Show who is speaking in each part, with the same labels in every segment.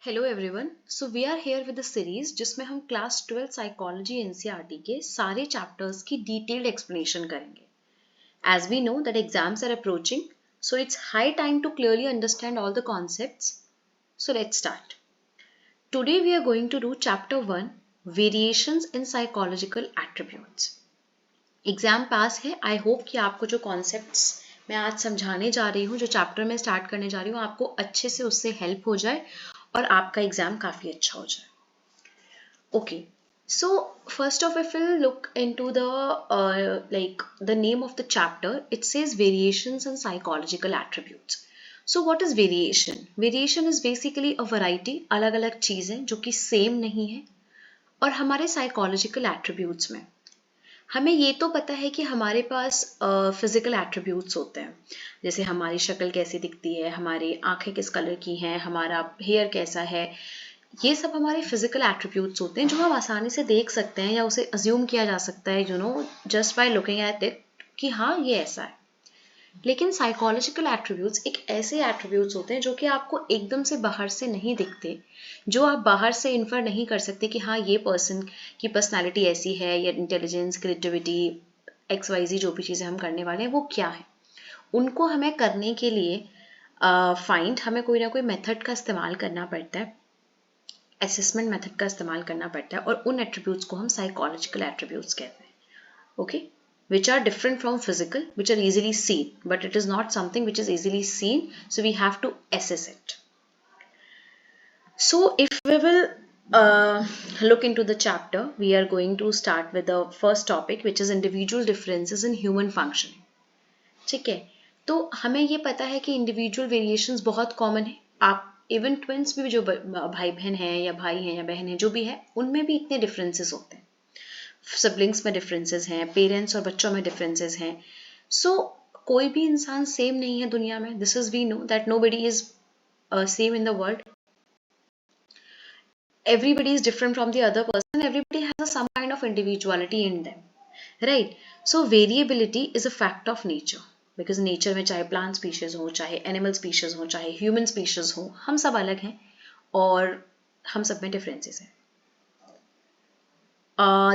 Speaker 1: Hello everyone. So we are here with the series जिसमें हम class 12 psychology NCERT के सारे चैप्टर्स की डिटेल्ड एक्सप्लेनेशन करेंगे। As we know that exams are approaching, so it's high time to clearly understand all the concepts. So let's start. Today we are going to do chapter 1, variations in psychological attributes. Exam पास है। I hope कि आपको जो concepts मैं आज समझाने जा रही हूँ, जो चैप्टर में स्टार्ट करने जा रही हूँ, आपको अच्छे से उससे हेल्प हो जाए और आपका एग्जाम काफी अच्छा हो जाए। Okay, so first of all, if we'll look into the name of the chapter, it says variations in psychological attributes. So what is variation? Variation is basically a variety, अलग अलग चीजें जो कि सेम नहीं है। और हमारे साइकोलॉजिकल एट्रीब्यूट्स में हमें ये तो पता है कि हमारे पास फिजिकल एट्रीब्यूट्स होते हैं, जैसे हमारी शक्ल कैसी दिखती है, हमारी आंखें किस कलर की हैं, हमारा हेयर कैसा है। ये सब हमारे फिजिकल एट्रीब्यूट्स होते हैं जो हम आसानी से देख सकते हैं या उसे अज्यूम किया जा सकता है just by looking at it कि हाँ ये ऐसा है। लेकिन साइकोलॉजिकल एट्रीब्यूट्स एक ऐसे एट्रीब्यूट्स होते हैं जो कि आपको एकदम से बाहर से नहीं दिखते, जो आप बाहर से इन्फर नहीं कर सकते कि हाँ ये पर्सन की पर्सनालिटी ऐसी है, या इंटेलिजेंस, क्रिएटिविटी, XYZ जो भी चीज़ें हम करने वाले हैं वो क्या है। उनको हमें करने के लिए हमें कोई ना कोई मेथड का इस्तेमाल करना पड़ता है, असेसमेंट मेथड का इस्तेमाल करना पड़ता है, और उन एट्रीब्यूट्स को हम साइकोलॉजिकल एट्रीब्यूट्स कहते हैं। Okay, which are different from physical, which are easily seen, but it is not something which is easily seen, so we have to assess it. So if we will look into the chapter, we are going to start with the first topic, which is individual differences in human functioning. ठीक है, तो हमें ये पता है कि individual variations बहुत common है। आप इवन ट्विंस भी जो भाई बहन हैं या भाई हैं या बहन हैं जो भी है, उनमें भी इतने डिफरेंसेस होते हैं। सिबलिंग्स में डिफरेंसेस हैं, पेरेंट्स और बच्चों में डिफरेंसेस हैं। सो कोई भी इंसान सेम नहीं है दुनिया में। This is we know that nobody is same in the world. Everybody is different from the other person. Everybody has some kind of individuality in them, right? So variability is a fact of nature, because nature में चाहे plant species हो, चाहे animal species हो, चाहे human species हो, हम सब अलग हैं और हम सब में differences हैं.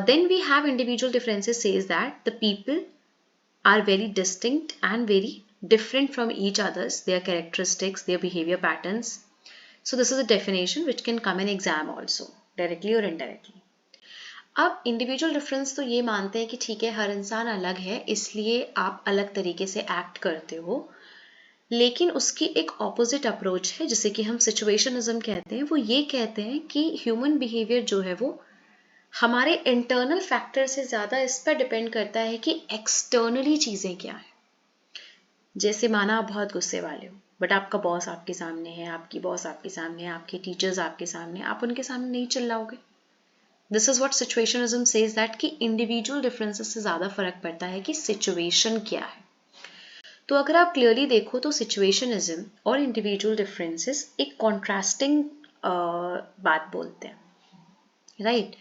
Speaker 1: Then we have individual differences says that the people are very distinct and very different from each others, their characteristics, their behavior patterns. So this is a definition which can come in exam also, directly or indirectly. अब individual difference तो ये मानते हैं कि ठीक है, हर इंसान अलग है, इसलिए आप अलग तरीके से एक्ट करते हो। लेकिन उसकी एक ऑपोजिट अप्रोच है जिसे कि हम सिचुएशनिज्म कहते हैं। वो ये कहते हैं कि ह्यूमन बिहेवियर जो है वो हमारे इंटरनल फैक्टर से ज़्यादा इस पर डिपेंड करता है कि एक्सटर्नली चीज़ें क्या है। जैसे माना आप बहुत गुस्से वाले हो, बट आपका बॉस आपके सामने है, आपकी बॉस आपके सामने है, आपके टीचर्स आपके सामने, आप उनके सामने नहीं चिल्लाओगे। This is what situationism says that कि इंडिविजुअल डिफरेंसेस से ज़्यादा फर्क पड़ता है कि सिचुएशन क्या है। तो अगर आप क्लियरली देखो तो सिचुएशनिज्म और इंडिविजुअल डिफरेंसेस एक कॉन्ट्रास्टिंग बात बोलते हैं, राइट?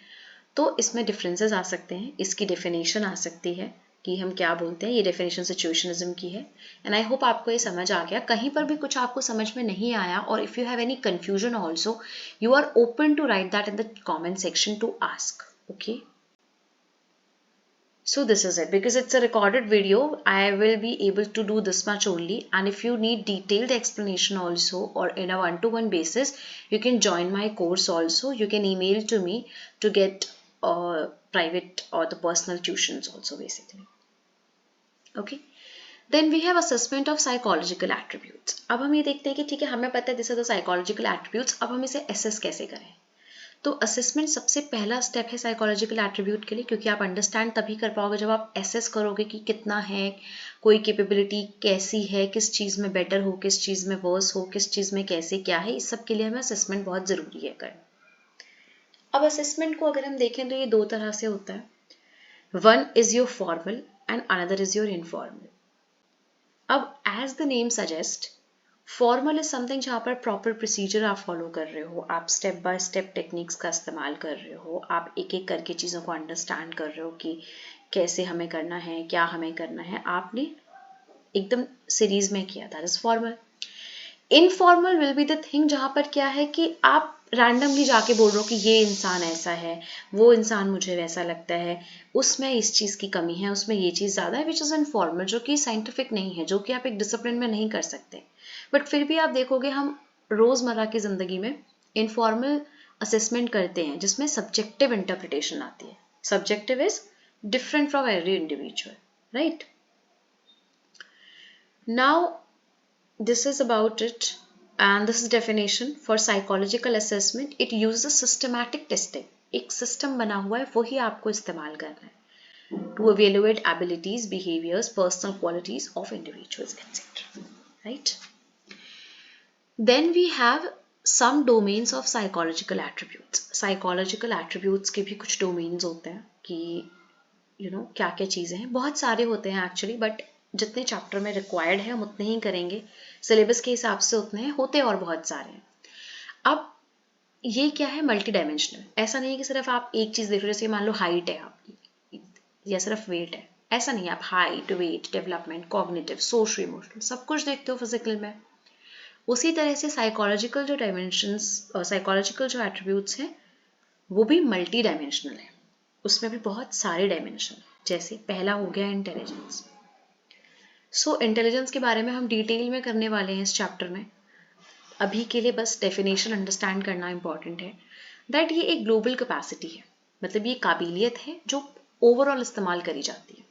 Speaker 1: तो इसमें डिफरेंसेस आ सकते हैं, इसकी डेफिनेशन आ सकती है कि हम क्या बोलते हैं। ये डेफिनेशन सिचुएशनिज्म की है, एंड आई होप आपको ये समझ आ गया। कहीं पर भी कुछ आपको समझ में नहीं आया, और if you have any confusion also, you are open to write that in the comment section to ask. Okay, so this is it. Because it's a recorded video, I will be able to do this much only, and if you need detailed explanation also, or in a one-to-one basis, you can join my course also. You can email to me to get private or the personal tuitions also, basically. Okay, then we have assessment of psychological attributes. अब हम ये देखते हैं कि ठीक है, हमें पता है this are the psychological attributes. अब हम इसे असेस कैसे करें? तो असेसमेंट सबसे पहला स्टेप है साइकोलॉजिकल एट्रीब्यूट के लिए, क्योंकि आप अंडरस्टैंड तभी कर पाओगे जब आप एसेस करोगे कि कितना है, कोई कैपेबिलिटी कैसी है, किस चीज़ में बेटर हो, किस चीज़ में वर्स हो, किस चीज़ में कैसे क्या है। इस सब के लिए हमें असेसमेंट बहुत ज़रूरी है करना। अब असेसमेंट को अगर हम देखें तो ये दो तरह से होता है। One is your formal and another is your informal. अब as the name suggest, formal is something जहाँ पर प्रॉपर प्रोसीजर आप फॉलो कर रहे हो, आप स्टेप बाय स्टेप टेक्निक्स का इस्तेमाल कर रहे हो, आप एक एक करके चीज़ों को अंडरस्टैंड कर रहे हो कि कैसे हमें करना है, क्या हमें करना है, आपने एकदम सीरीज में किया, that is formal. Informal will be the thing जहाँ पर क्या है कि आप रैंडमली जाके बोल रहे हो कि ये इंसान ऐसा है, वो इंसान मुझे वैसा लगता है, उसमें इस चीज़ की कमी है, उसमें ये चीज़ ज़्यादा है, विच इज़ इनफॉर्मल, जो कि साइंटिफिक नहीं है, जो कि आप एक डिसिप्लिन में नहीं कर सकते। बट फिर भी आप देखोगे हम रोज़मर्रा की ज़िंदगी में इनफॉर्मल असेसमेंट करते हैं जिसमें सब्जेक्टिव इंटरप्रिटेशन आती है. Subjective is different from every individual, right? Now this is about it, and this is definition for psychological assessment. It uses systematic testing. एक सिस्टम बना हुआ है, वही आपको इस्तेमाल करना है to evaluate abilities, behaviors, personal qualities of individuals, etc. Right? Then we have some domains of psychological attributes. Psychological attributes के भी कुछ domains होते हैं कि क्या क्या चीज़ें हैं. बहुत सारे होते हैं एक्चुअली, बट जितने चैप्टर में रिक्वायर्ड है हम उतने ही करेंगे, सिलेबस के हिसाब से उतने हैं, होते और बहुत सारे हैं. अब ये क्या है? Multi dimensional. ऐसा नहीं है कि सिर्फ आप एक चीज़ देख रहे हो, जैसे मान लो हाइट है आपकी या सिर्फ वेट है, ऐसा नहीं है. आप height, weight, development, cognitive, social, emotional सब कुछ देखते हो फिजिकल में. उसी तरह से साइकोलॉजिकल जो डायमेंशंस और साइकोलॉजिकल जो एट्रीब्यूट्स हैं वो भी मल्टी डायमेंशनल है. उसमें भी बहुत सारे डायमेंशन. जैसे पहला हो गया इंटेलिजेंस. सो इंटेलिजेंस के बारे में हम डिटेल में करने वाले हैं इस चैप्टर में. अभी के लिए बस डेफिनेशन अंडरस्टैंड करना इंपॉर्टेंट है दैट ये एक ग्लोबल कैपेसिटी है, मतलब ये काबिलियत है जो ओवरऑल इस्तेमाल करी जाती है,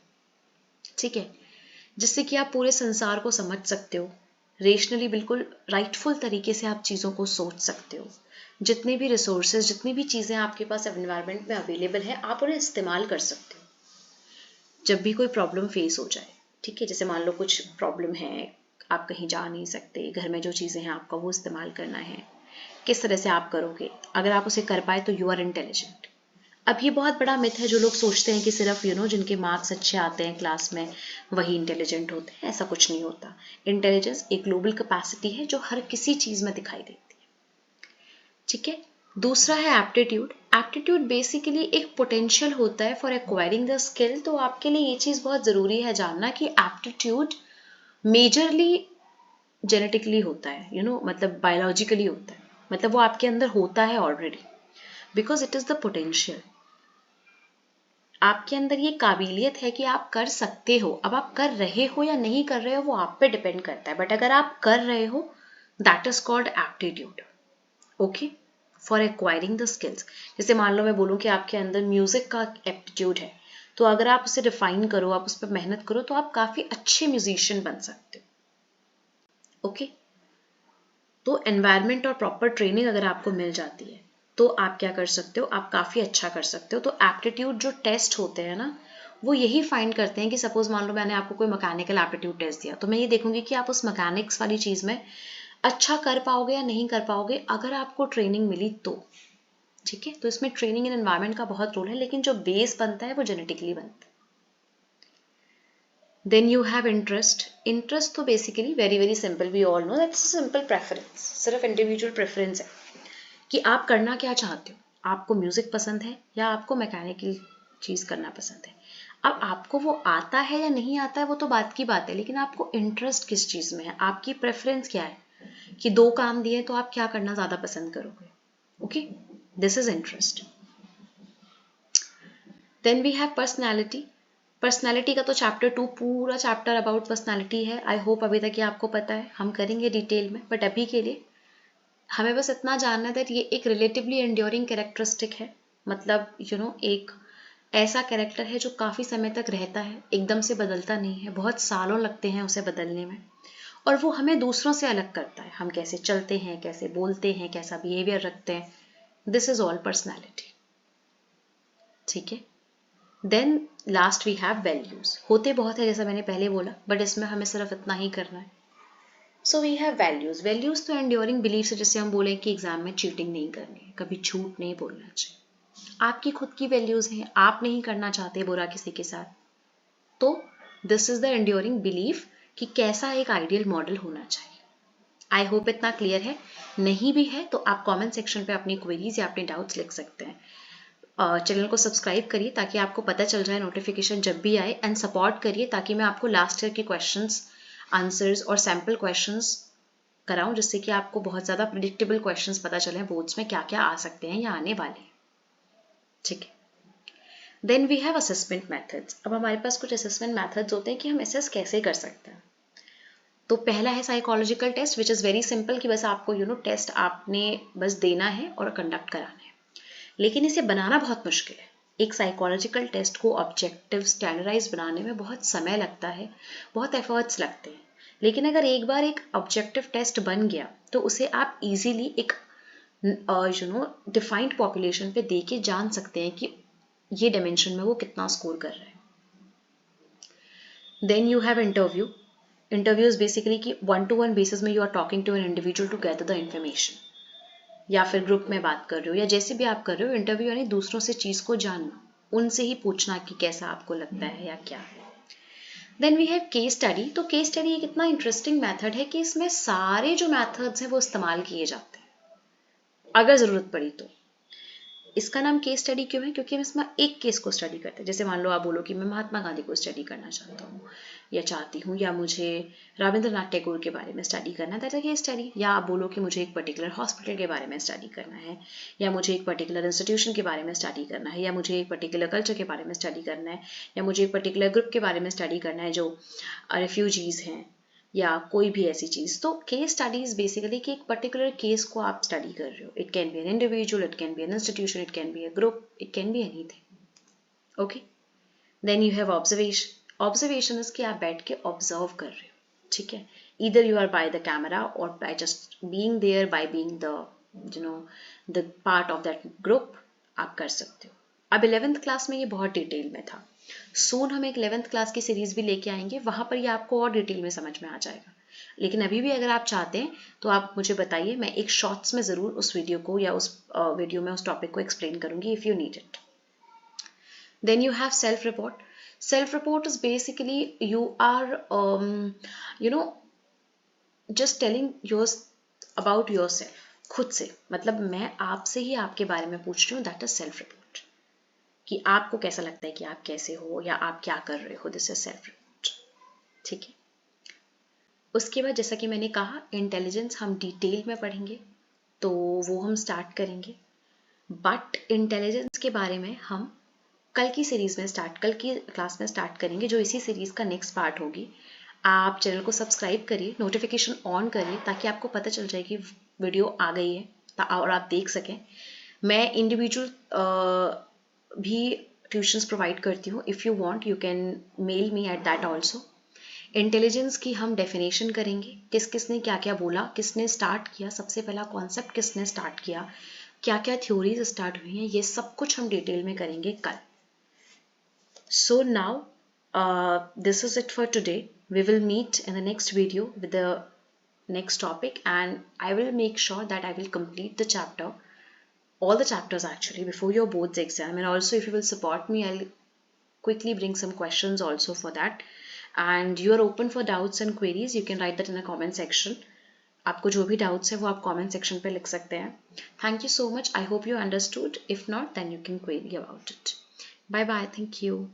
Speaker 1: ठीक है, जिससे कि आप पूरे संसार को समझ सकते हो. रेशनली बिल्कुल राइटफुल तरीके से आप चीज़ों को सोच सकते हो. जितने भी रिसोर्सेज, जितनी भी चीज़ें आपके पास एनवायरनमेंट में अवेलेबल है, आप उन्हें इस्तेमाल कर सकते हो जब भी कोई प्रॉब्लम फेस हो जाए, ठीक है. जैसे मान लो कुछ प्रॉब्लम है, आप कहीं जा नहीं सकते, घर में जो चीज़ें हैं आपका वो इस्तेमाल करना है, किस तरह से आप करोगे? अगर आप उसे कर पाए तो यू आर इंटेलिजेंट. अब ये बहुत बड़ा मिथ है जो लोग सोचते हैं कि सिर्फ जिनके मार्क्स अच्छे आते हैं क्लास में वही इंटेलिजेंट होते हैं. ऐसा कुछ नहीं होता. इंटेलिजेंस एक ग्लोबल कैपेसिटी है जो हर किसी चीज़ में दिखाई देती है, ठीक है. दूसरा है एप्टीट्यूड. एप्टीट्यूड बेसिकली एक पोटेंशियल होता है फॉर एक्वायरिंग द स्किल. तो आपके लिए ये चीज़ बहुत ज़रूरी है जानना कि एप्टीट्यूड मेजरली जेनेटिकली होता है, मतलब बायोलॉजिकली होता है, मतलब वो आपके अंदर होता है already, because it is the potential. आपके अंदर ये काबिलियत है कि आप कर सकते हो. अब आप कर रहे हो या नहीं कर रहे हो वो आप पे डिपेंड करता है, बट अगर आप कर रहे हो that is called aptitude, okay, for acquiring the skills. जैसे मान लो मैं बोलूँ कि आपके अंदर म्यूजिक का एप्टीट्यूड है, तो अगर आप उसे रिफाइन करो, आप उस पर मेहनत करो, तो आप काफ़ी अच्छे म्यूजिशियन बन सकते हो, ओके. तो एनवायरनमेंट और प्रॉपर ट्रेनिंग अगर आपको मिल जाती है तो आप क्या कर सकते हो, आप काफ़ी अच्छा कर सकते हो. तो एप्टीट्यूड जो टेस्ट होते हैं ना, वो यही फाइंड करते हैं कि सपोज मान लो मैंने आपको कोई मैकेनिकल एप्टीट्यूड टेस्ट दिया, तो मैं ये देखूंगी कि आप उस मैकेनिक्स वाली चीज़ में अच्छा कर पाओगे या नहीं कर पाओगे, अगर आपको ट्रेनिंग मिली तो, ठीक है. तो इसमें ट्रेनिंग एंड एनवायरनमेंट का बहुत रोल है, लेकिन जो बेस बनता है वो जेनेटिकली बनता है. Then you have interest. Interest तो basically very very simple, we all know that's simple preference. सिर्फ इंडिविजुअल प्रेफरेंस है कि आप करना क्या चाहते हो. आपको म्यूजिक पसंद है या आपको मैकेनिकल चीज़ करना पसंद है. अब आपको वो आता है या नहीं आता है वो तो बात की बात है, लेकिन आपको इंटरेस्ट किस चीज़ में है, आपकी प्रेफरेंस क्या है, कि दो काम दिए तो आप क्या करना ज़्यादा पसंद करोगे, okay. This is interest. Then we have personality. Personality का तो चैप्टर 2 पूरा चैप्टर अबाउट पर्सनैलिटी है. आई होप अभी तक ये आपको पता है, हम करेंगे डिटेल में, बट अभी के लिए हमें बस इतना जानना है कि ये एक रिलेटिवली एंड्योरिंग कैरेक्टरिस्टिक है. मतलब एक ऐसा कैरेक्टर है जो काफ़ी समय तक रहता है, एकदम से बदलता नहीं है, बहुत सालों लगते हैं उसे बदलने में, और वो हमें दूसरों से अलग करता है. हम कैसे चलते हैं, कैसे बोलते हैं, कैसा बिहेवियर रखते हैं, दिस इज ऑल पर्सनैलिटी, ठीक है. Then last we have values. होते बहुत है जैसा मैंने पहले बोला, बट इसमें हमें सिर्फ इतना ही करना है. So we have values. Values तो एंड्योरिंग बिलीफ है, जैसे हम बोले कि एग्जाम में चीटिंग नहीं करनी है, कभी झूठ नहीं बोलना चाहिए. आपकी खुद की वैल्यूज हैं, आप नहीं करना चाहते बुरा किसी के साथ, तो this is the enduring belief कि कैसा एक आइडियल मॉडल होना चाहिए. आई होप इतना क्लियर है. नहीं भी है तो आप कमेंट सेक्शन पे अपनी क्वेरीज या अपने डाउट्स लिख सकते हैं. चैनल को सब्सक्राइब करिए ताकि आपको पता चल जाए नोटिफिकेशन जब भी आए, एंड सपोर्ट करिए ताकि मैं आपको लास्ट ईयर के क्वेश्चंस, आंसर्स और सैम्पल क्वेश्चंस कराऊं, जिससे कि आपको बहुत ज़्यादा प्रिडिक्टेबल क्वेश्चंस पता चले बोर्ड्स में क्या क्या आ सकते हैं या आने वाले हैं। ठीक है, then we have assessment methods. अब हमारे पास कुछ असेसमेंट मेथड्स होते हैं कि हम असेस कैसे कर सकते हैं। तो पहला है psychological test, which is very simple कि बस आपको टेस्ट आपने बस देना है और कंडक्ट कराना है, लेकिन इसे बनाना बहुत मुश्किल है। एक साइकोलॉजिकल टेस्ट को ऑब्जेक्टिव स्टैंडर्डाइज बनाने में बहुत समय लगता है, बहुत एफर्ट्स लगते हैं, लेकिन अगर एक बार एक ऑब्जेक्टिव टेस्ट बन गया तो उसे आप इजीली एक डिफाइंड पॉपुलेशन पे दे के जान सकते हैं कि ये डायमेंशन में वो कितना स्कोर कर रहे हैं। Then you have interview. Interview is basically कि 1-to-1 बेसिस में you are talking to an individual to gather the information, या फिर ग्रुप में बात कर रहे हो या जैसे भी आप कर रहे हो। इंटरव्यू यानी दूसरों से चीज़ को जानना, उनसे ही पूछना कि कैसा आपको लगता है या क्या है। Then we have case study. तो केस स्टडी एक इतना इंटरेस्टिंग मेथड है कि इसमें सारे जो मेथड्स हैं वो इस्तेमाल किए जाते हैं अगर ज़रूरत पड़ी तो। इसका नाम केस स्टडी क्यों है? क्योंकि हम इसमें एक केस को स्टडी करते हैं। जैसे मान लो आप बोलो कि मैं महात्मा गांधी को स्टडी करना चाहता हूँ या चाहती हूँ, या मुझे रविंद्रनाथ टैगोर के बारे में स्टडी करना है, दैट इज केस स्टडी। या आप बोलो कि मुझे एक पर्टिकुलर हॉस्पिटल के बारे में स्टडी करना है, या मुझे एक पर्टिकुलर इंस्टीट्यूशन के बारे में स्टडी करना है, या मुझे एक पर्टिकुलर कल्चर के बारे में स्टडी करना है, या मुझे एक पर्टिकुलर ग्रुप के बारे में स्टडी करना है जो रिफ्यूजीज हैं, या कोई भी ऐसी चीज़। तो केस स्टडीज बेसिकली कि एक पर्टिकुलर केस को आप स्टडी कर रहे हो। It can be an individual, it can be an institution, it can be a group, it can be anything. Okay, then you have observation. Observation is कि आप बैठ के ऑब्जर्व कर रहे हो। ठीक है, either you are by the camera or by just being there, by being the part of that group, आप कर सकते हो। अब 11th क्लास में ये बहुत डिटेल में था। सून हम एक 11th क्लास की सीरीज भी लेके आएंगे, वहां पर ये आपको और डिटेल में समझ में आ जाएगा। लेकिन अभी भी अगर आप चाहते हैं तो आप मुझे बताइए, मैं एक शॉर्ट्स में ज़रूर उस वीडियो को या उस वीडियो में उस टॉपिक को एक्सप्लेन करूंगी if you need it. Then you have self report. Self report is basically you are just telling your about yourself, खुद से, मतलब मैं आपसे ही आपके बारे में पूछ रही हूँ, दैट इज सेल्फ रिपोर्ट। कि आपको कैसा लगता है कि आप कैसे हो या आप क्या कर रहे हो, दिस इज सेल्फ रिपोर्ट। ठीक है, उसके बाद जैसा कि मैंने कहा, इंटेलिजेंस हम डिटेल में पढ़ेंगे, तो वो हम स्टार्ट करेंगे। बट इंटेलिजेंस के बारे में हम कल की क्लास में स्टार्ट करेंगे, जो इसी सीरीज का नेक्स्ट पार्ट होगी। आप चैनल को सब्सक्राइब करिए, नोटिफिकेशन ऑन करिए, ताकि आपको पता चल जाए कि वीडियो आ गई है और आप देख सकें। मैं इंडिविजुअल भी ट्यूशंस प्रोवाइड करती हूँ। If you want you can mail me at that also. Intelligence की हम डेफिनेशन करेंगे, किसने क्या क्या बोला, किसने स्टार्ट किया, सबसे पहला कॉन्सेप्ट किसने स्टार्ट किया, क्या क्या थ्योरीज स्टार्ट हुई हैं, ये सब कुछ हम डिटेल में करेंगे कल। So now this is it for today. We will meet in the next video with the next topic, and I will make sure that I will complete the chapter, all the chapters actually, before your boards exam. And also, if you will support me, I'll quickly bring some questions also for that. And you are open for doubts and queries, you can write that in the comment section. आपको जो भी doubts है वो आप comment section पे लिख सकते हैं. Thank you so much. I hope you understood. If not, then you can query about it. Bye bye. Thank you.